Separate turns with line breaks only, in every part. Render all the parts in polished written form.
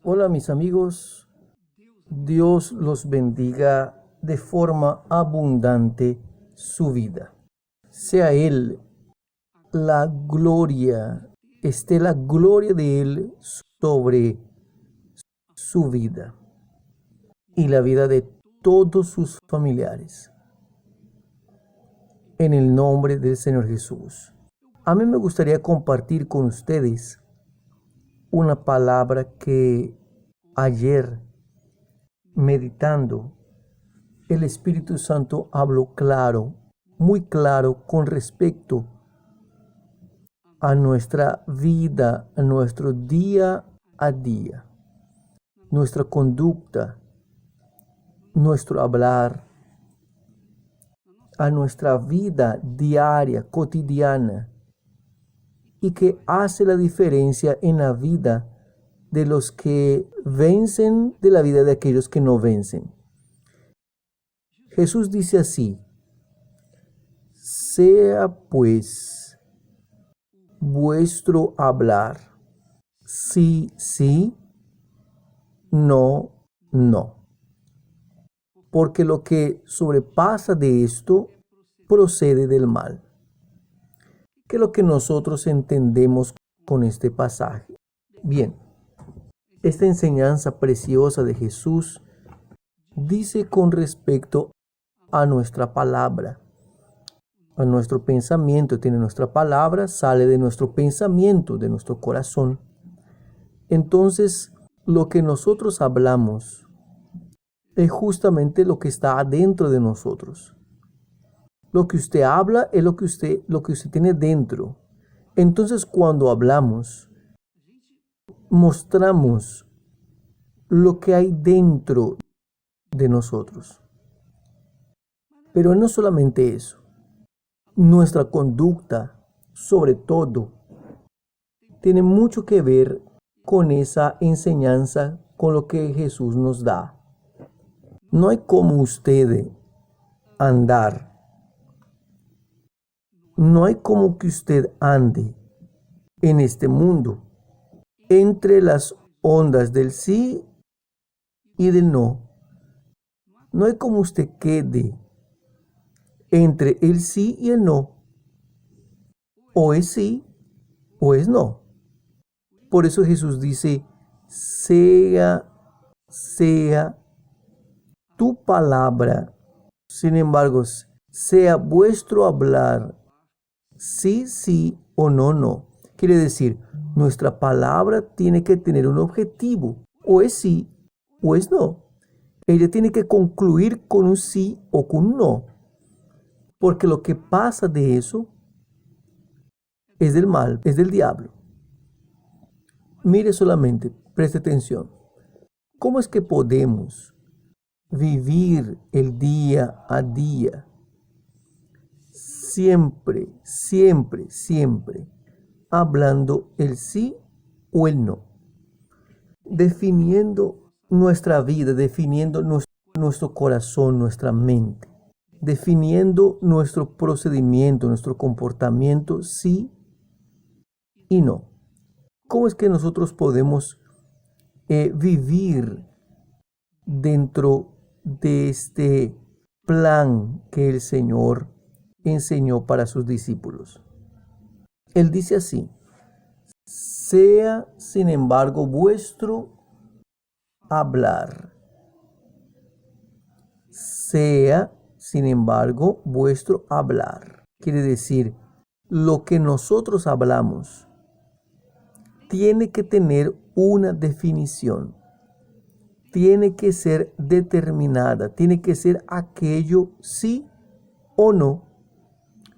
Hola mis amigos, Dios los bendiga de forma abundante su vida. Sea Él la gloria, esté la gloria de Él sobre su vida y la vida de todos sus familiares. En el nombre del Señor Jesús. A mí me gustaría compartir con ustedes una palabra que ayer, meditando, el Espíritu Santo habló claro, muy claro con respecto a nuestra vida, a nuestro día a día, nuestra conducta, nuestro hablar, a nuestra vida diaria, cotidiana, y que hace la diferencia en la vida de los que vencen, de la vida de aquellos que no vencen. Jesús dice así: sea pues vuestro hablar sí, sí, no, no. Porque lo que sobrepasa de esto procede del mal. ¿Qué es lo que nosotros entendemos con este pasaje? Bien, esta enseñanza preciosa de Jesús dice con respecto a nuestra palabra, a nuestro pensamiento. Tiene nuestra palabra, sale de nuestro pensamiento, de nuestro corazón. Entonces, lo que nosotros hablamos es justamente lo que está adentro de nosotros. Lo que usted habla es lo que usted tiene dentro. Entonces, cuando hablamos, mostramos lo que hay dentro de nosotros. Pero no solamente eso. Nuestra conducta, sobre todo, tiene mucho que ver con esa enseñanza, con lo que Jesús nos da. No hay como usted andar. No hay como que usted ande en este mundo entre las ondas del sí y del no. No hay como usted quede entre el sí y el no. O es sí o es no. Por eso Jesús dice: sea tu palabra, sin embargo, sea vuestro hablar sí, sí o no, no. Quiere decir, nuestra palabra tiene que tener un objetivo. O es sí o es no. Ella tiene que concluir con un sí o con un no. Porque lo que pasa de eso es del mal, es del diablo. Mire solamente, preste atención. ¿Cómo es que podemos vivir el día a día? Siempre, siempre, siempre hablando el sí o el no. Definiendo nuestra vida, definiendo nuestro corazón, nuestra mente. Definiendo nuestro procedimiento, nuestro comportamiento, sí y no. ¿Cómo es que nosotros podemos vivir dentro de este plan que el Señor enseñó para sus discípulos? Él dice así: sea, sin embargo, vuestro hablar. Sea, sin embargo, vuestro hablar. Quiere decir, lo que nosotros hablamos tiene que tener una definición. Tiene que ser determinada. Tiene que ser aquello sí o no.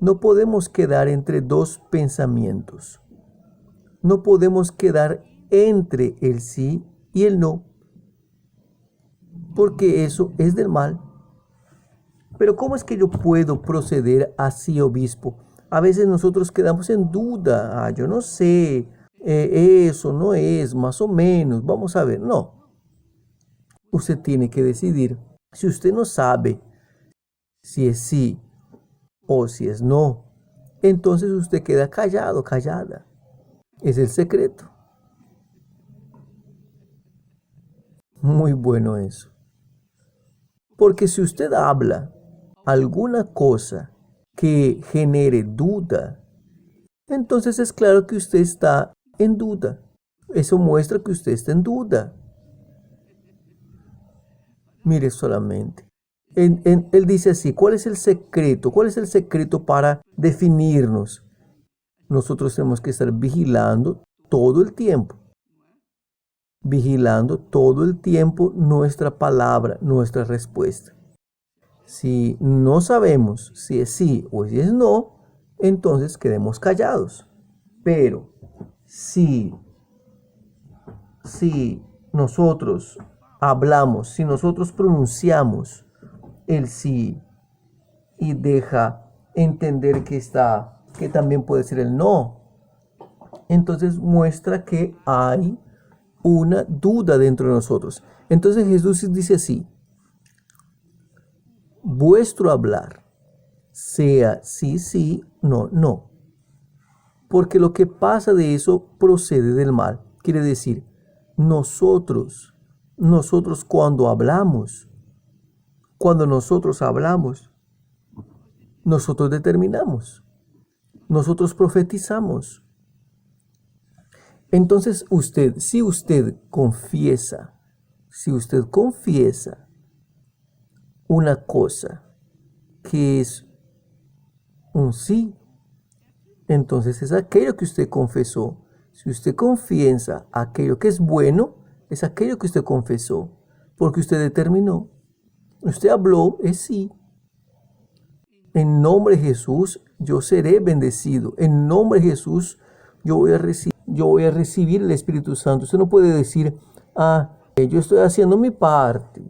No podemos quedar entre dos pensamientos. No podemos quedar entre el sí y el no, porque eso es del mal. Pero ¿cómo es que yo puedo proceder así, obispo? A veces nosotros quedamos en duda. Yo no sé, eso no es, más o menos, vamos a ver. No, usted tiene que decidir. Si usted no sabe si es sí o si es no, entonces usted queda callado, callada. Es el secreto. Muy bueno eso. Porque si usted habla alguna cosa que genere duda, entonces es claro que usted está en duda. Eso muestra que usted está en duda. Mire solamente. Él dice así, ¿cuál es el secreto? ¿Cuál es el secreto para definirnos? Nosotros tenemos que estar vigilando todo el tiempo. Vigilando todo el tiempo nuestra palabra, nuestra respuesta. Si no sabemos si es sí o si es no, entonces quedemos callados. Pero si nosotros hablamos, si nosotros pronunciamos el sí y deja entender que también puede ser el no, entonces muestra que hay una duda dentro de nosotros. Entonces Jesús dice así, vuestro hablar sea sí, sí, no, no. Porque lo que pasa de eso procede del mal. Quiere decir, nosotros cuando nosotros hablamos, nosotros determinamos, nosotros profetizamos. Entonces si usted confiesa una cosa que es un sí, entonces es aquello que usted confesó. Si usted confiesa aquello que es bueno, es aquello que usted confesó, porque usted determinó. Usted habló, es sí. En nombre de Jesús, yo seré bendecido. En nombre de Jesús, yo voy a recibir el Espíritu Santo. Usted no puede decir, yo estoy haciendo mi parte.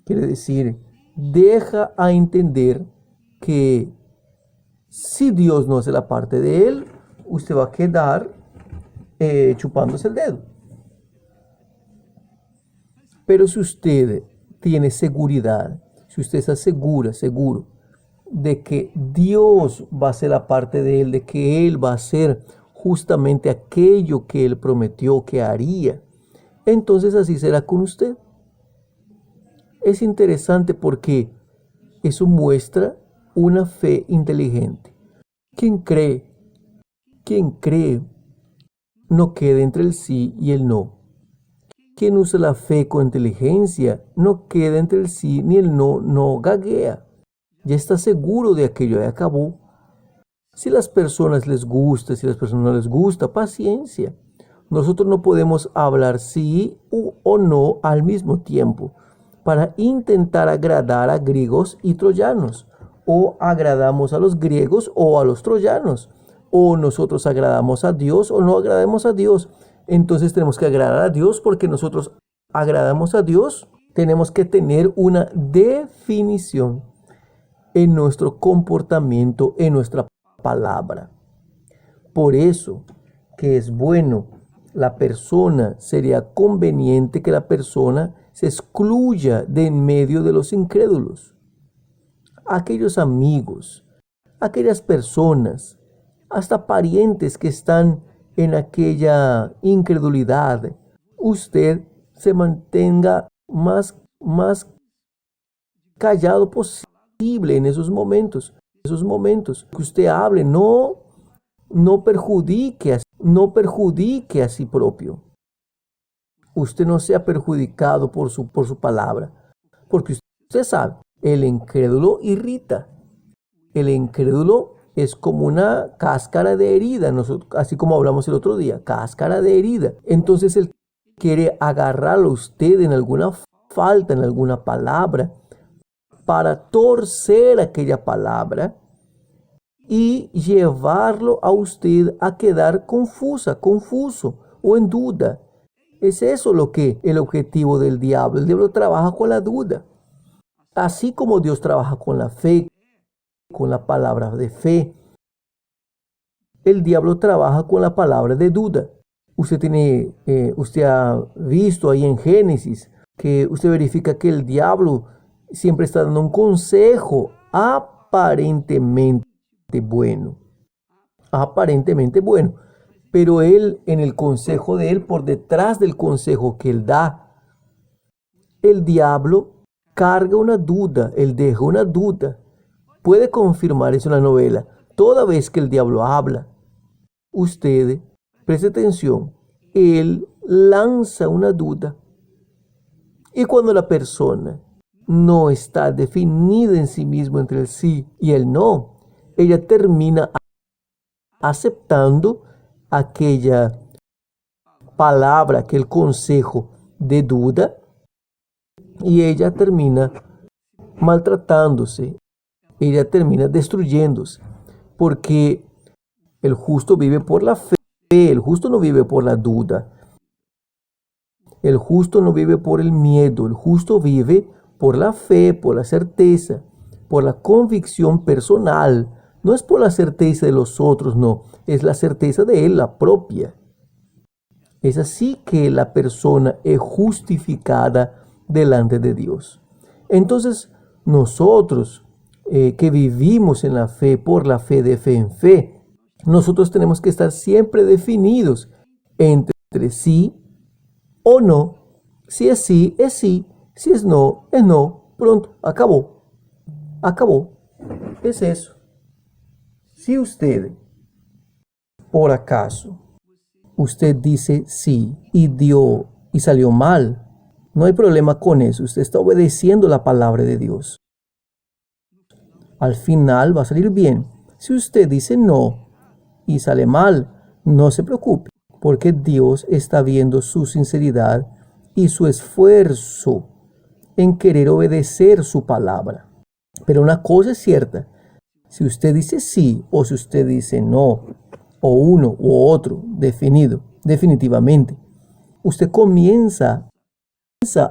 Quiere decir, deja a entender que si Dios no hace la parte de él, usted va a quedar chupándose el dedo. Pero si usted tiene seguridad, si usted está seguro de que Dios va a hacer la parte de él, de que él va a hacer justamente aquello que él prometió que haría, entonces así será con usted. Es interesante porque eso muestra una fe inteligente. Quien cree no queda entre el sí y el no. Quien usa la fe con inteligencia no queda entre el sí ni el no, no gaguea. Ya está seguro de aquello, ya acabó. Si las personas les gusta, si las personas no les gusta, paciencia. Nosotros no podemos hablar sí o no al mismo tiempo para intentar agradar a griegos y troyanos. O agradamos a los griegos o a los troyanos. O nosotros agradamos a Dios o no agradamos a Dios. Entonces tenemos que agradar a Dios porque nosotros agradamos a Dios. Tenemos que tener una definición en nuestro comportamiento, en nuestra palabra. Por eso que es bueno, sería conveniente que la persona se excluya de en medio de los incrédulos. Aquellos amigos, aquellas personas, hasta parientes que están en aquella incredulidad, usted se mantenga más callado posible en esos momentos. Que usted hable, no perjudique a sí propio. Usted no sea perjudicado por su palabra, porque usted sabe, el incrédulo irrita. El incrédulo es como una cáscara de herida, así como hablamos el otro día, cáscara de herida. Entonces él quiere agarrarlo a usted en alguna falta, en alguna palabra, para torcer aquella palabra y llevarlo a usted a quedar confuso o en duda. Es eso lo que el objetivo del diablo. El diablo trabaja con la duda. Así como Dios trabaja con la fe, con la palabra de fe, el diablo trabaja con la palabra de duda. Usted ha visto ahí en Génesis que usted verifica que el diablo siempre está dando un consejo aparentemente bueno, pero él, en el consejo de él, por detrás del consejo que él da, el diablo carga una duda, él deja una duda. Puede confirmar eso en la novela. Toda vez que el diablo habla, usted preste atención, él lanza una duda. Y cuando la persona no está definida en sí mismo entre el sí y el no, ella termina aceptando aquella palabra, aquel consejo de duda, y ella termina maltratándose, ella termina destruyéndose, porque el justo vive por la fe, el justo no vive por la duda, el justo no vive por el miedo, el justo vive por la fe, por la certeza, por la convicción personal. No es por la certeza de los otros, no, es la certeza de él, la propia. Es así que la persona es justificada delante de Dios. Entonces, nosotros que vivimos en la fe, por la fe, de fe en fe, nosotros tenemos que estar siempre definidos entre sí o no. Si es sí, es sí. Si es no, es no. Pronto, acabó. Acabó. Es eso. Si usted, por acaso, usted dice sí y dio y salió mal, no hay problema con eso. Usted está obedeciendo la palabra de Dios. Al final va a salir bien. Si usted dice no y sale mal, no se preocupe, porque Dios está viendo su sinceridad y su esfuerzo en querer obedecer su palabra. Pero una cosa es cierta, si usted dice sí o si usted dice no, o uno u otro definitivamente, usted comienza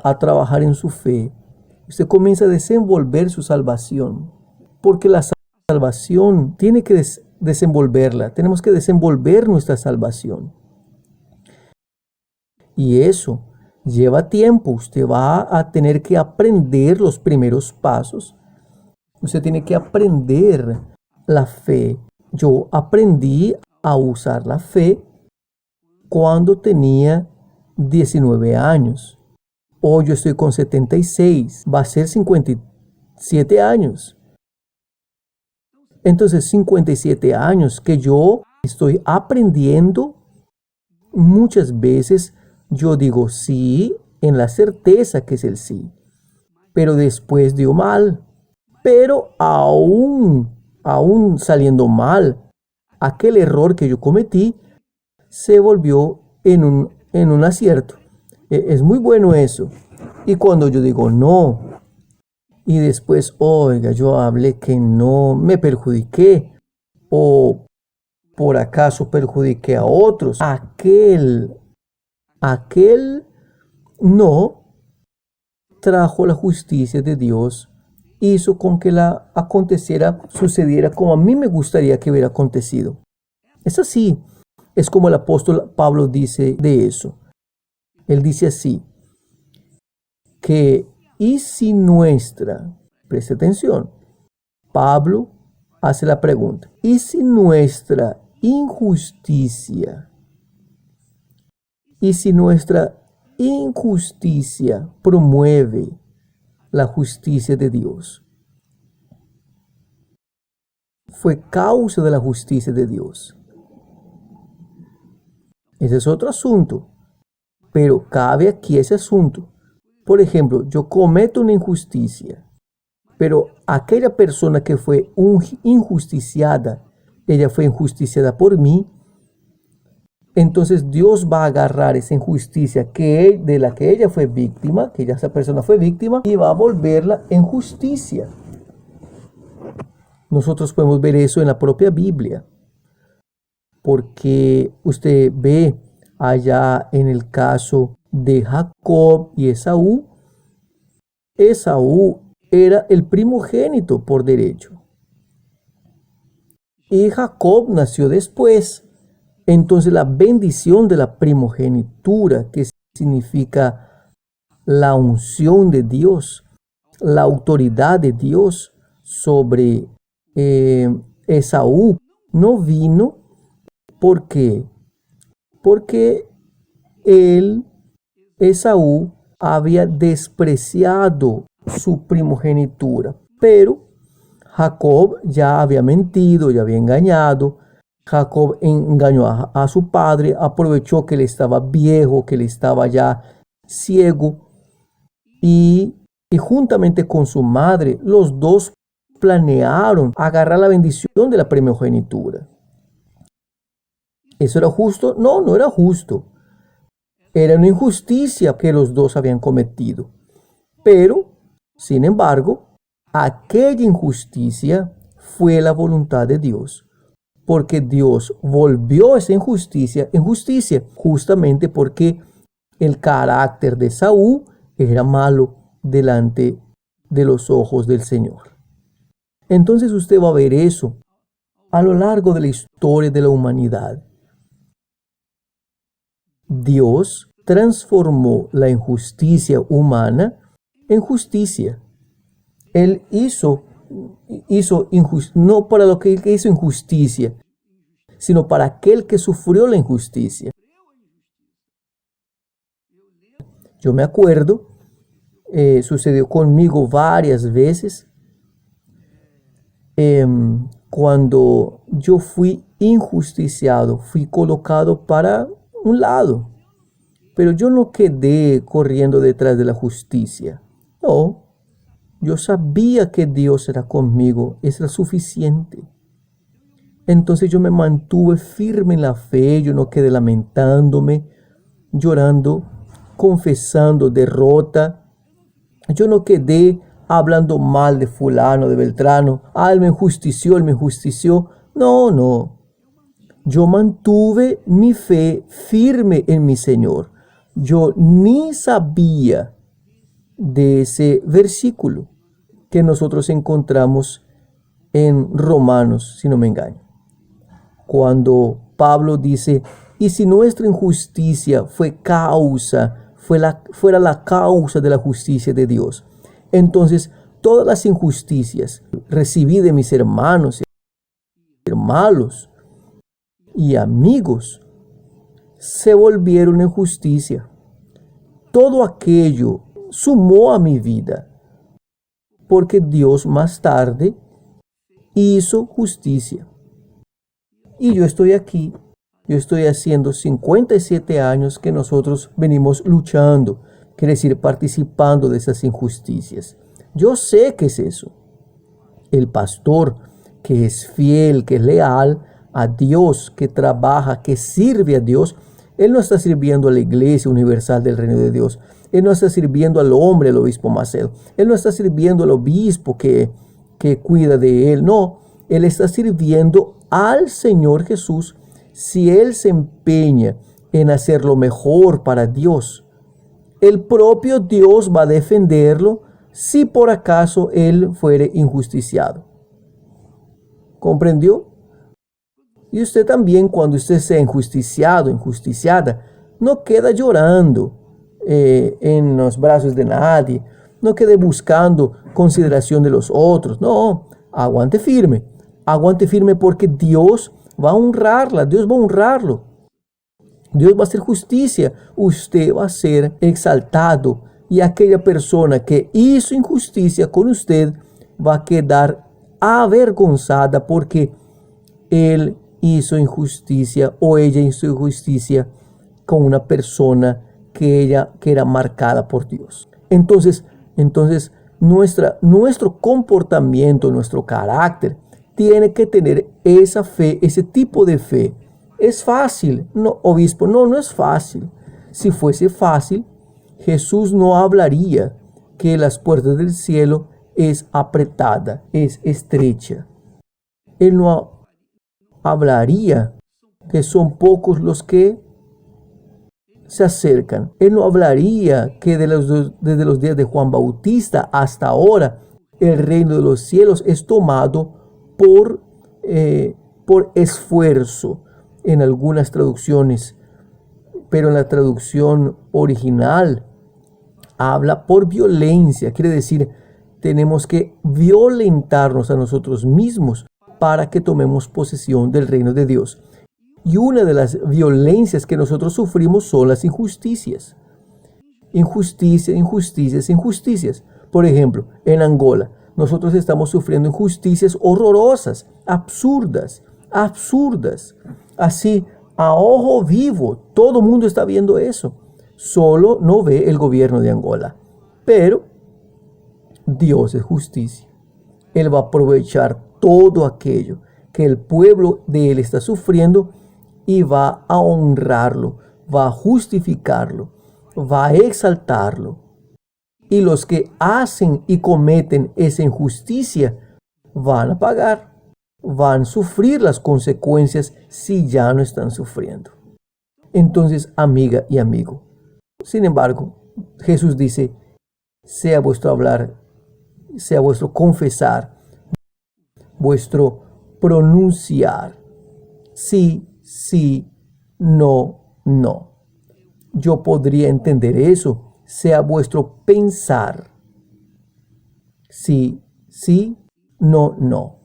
a trabajar en su fe, usted comienza a desenvolver su salvación, porque la salvación tiene que desenvolverla, tenemos que desenvolver nuestra salvación. Y eso lleva tiempo, usted va a tener que aprender los primeros pasos, usted tiene que aprender la fe. Yo aprendí a usar la fe cuando tenía 19 años. Hoy yo estoy con 76, va a ser 57 años. Entonces 57 años que yo estoy aprendiendo. Muchas veces yo digo sí en la certeza que es el sí, pero después dio mal. Pero aún saliendo mal, aquel error que yo cometí se volvió en un acierto. Es muy bueno eso. Y cuando yo digo no, y después, oiga, yo hablé que no, me perjudiqué, o por acaso perjudiqué a otros, aquel no trajo la justicia de Dios, hizo con que sucediera como a mí me gustaría que hubiera acontecido. Es así, es como el apóstol Pablo dice de eso. Él dice así, que y si preste atención, Pablo hace la pregunta, ¿y si nuestra injusticia promueve la justicia de Dios? Fue causa de la justicia de Dios. Ese es otro asunto, pero cabe aquí ese asunto. Por ejemplo, yo cometo una injusticia, pero aquella persona que fue injusticiada, ella fue injusticiada por mí, entonces Dios va a agarrar esa injusticia de la que ella fue víctima, que esa persona fue víctima, y va a volverla en justicia. Nosotros podemos ver eso en la propia Biblia, porque usted ve allá en el caso de Jacob y Esaú. Esaú era el primogénito por derecho y Jacob nació después. Entonces la bendición de la primogenitura, que significa la unción de Dios, la autoridad de Dios sobre Esaú, no vino porque Esaú había despreciado su primogenitura, pero Jacob ya había mentido, ya había engañado. Jacob engañó a su padre, aprovechó que él estaba viejo, que él estaba ya ciego, y juntamente con su madre, los dos planearon agarrar la bendición de la primogenitura. ¿Eso era justo? No, no era justo. Era una injusticia que los dos habían cometido. Pero, sin embargo, aquella injusticia fue la voluntad de Dios, porque Dios volvió esa injusticia en justicia, justamente porque el carácter de Saúl era malo delante de los ojos del Señor. Entonces usted va a ver eso a lo largo de la historia de la humanidad. Dios transformó la injusticia humana en justicia. Él hizo no para lo que hizo injusticia, sino para aquel que sufrió la injusticia. Yo me acuerdo, sucedió conmigo varias veces, cuando yo fui injusticiado, fui colocado para un lado, pero yo no quedé corriendo detrás de la justicia. No, yo sabía que Dios era conmigo, eso era suficiente. Entonces yo me mantuve firme en la fe, yo no quedé lamentándome, llorando, confesando derrota. Yo no quedé hablando mal de fulano, de Beltrano. Él me injustició, él me injustició. No, no. Yo mantuve mi fe firme en mi Señor. Yo ni sabía de ese versículo que nosotros encontramos en Romanos, si no me engaño, cuando Pablo dice: y si nuestra injusticia fuera la causa de la justicia de Dios, entonces todas las injusticias recibí de mis hermanos y amigos se volvieron en justicia. Todo aquello sumó a mi vida, porque Dios más tarde hizo justicia. Y yo estoy aquí, yo estoy haciendo 57 años que nosotros venimos luchando, quiere decir, participando de esas injusticias. Yo sé qué es eso. El pastor que es fiel, que es leal a Dios, que trabaja, que sirve a Dios, él no está sirviendo a la Iglesia Universal del Reino de Dios. Él no está sirviendo al hombre, al obispo Macedo. Él no está sirviendo al obispo que cuida de él. No, él está sirviendo al Señor Jesús. Si él se empeña en hacer lo mejor para Dios, el propio Dios va a defenderlo si por acaso él fuere injusticiado. ¿Comprendió? Y usted también, cuando usted sea injusticiado, injusticiada, no queda llorando en los brazos de nadie, no quede buscando consideración de los otros. No, aguante firme porque Dios va a honrarla, Dios va a honrarlo. Dios va a hacer justicia, usted va a ser exaltado, y aquella persona que hizo injusticia con usted va a quedar avergonzada porque él hizo injusticia o ella hizo injusticia con una persona que era marcada por Dios. Entonces nuestro comportamiento, nuestro carácter tiene que tener esa fe, ese tipo de fe. ¿Es fácil? No, obispo, no es fácil. Si fuese fácil, Jesús no hablaría que las puertas del cielo es apretada, es estrecha. Él no hablaría que son pocos los que se acercan. Él no hablaría que desde los días de Juan Bautista hasta ahora el reino de los cielos es tomado por esfuerzo en algunas traducciones, pero en la traducción original habla por violencia. Quiere decir, tenemos que violentarnos a nosotros mismos para que tomemos posesión del reino de Dios. Y una de las violencias que nosotros sufrimos son las injusticias. Injusticia, injusticias, injusticias. Por ejemplo, en Angola, nosotros estamos sufriendo injusticias horrorosas, absurdas, absurdas. Así, a ojo vivo, todo el mundo está viendo eso. Solo no ve el gobierno de Angola. Pero Dios es justicia. Él va a aprovechar todo aquello que el pueblo de Él está sufriendo y va a honrarlo, va a justificarlo, va a exaltarlo. Y los que hacen y cometen esa injusticia van a pagar, van a sufrir las consecuencias si ya no están sufriendo. Entonces, amiga y amigo, sin embargo, Jesús dice, sea vuestro hablar, sea vuestro confesar, vuestro pronunciar, sí, sí, no, no. Yo podría entender eso. Sea vuestro pensar, sí, sí, no, no.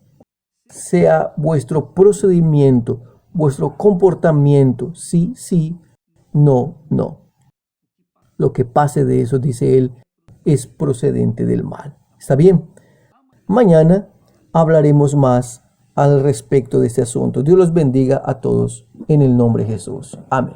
Sea vuestro procedimiento, vuestro comportamiento, sí, sí, no, no. Lo que pase de eso, dice él, es procedente del mal. ¿Está bien? Mañana hablaremos más al respecto de este asunto. Dios los bendiga a todos en el nombre de Jesús. Amén.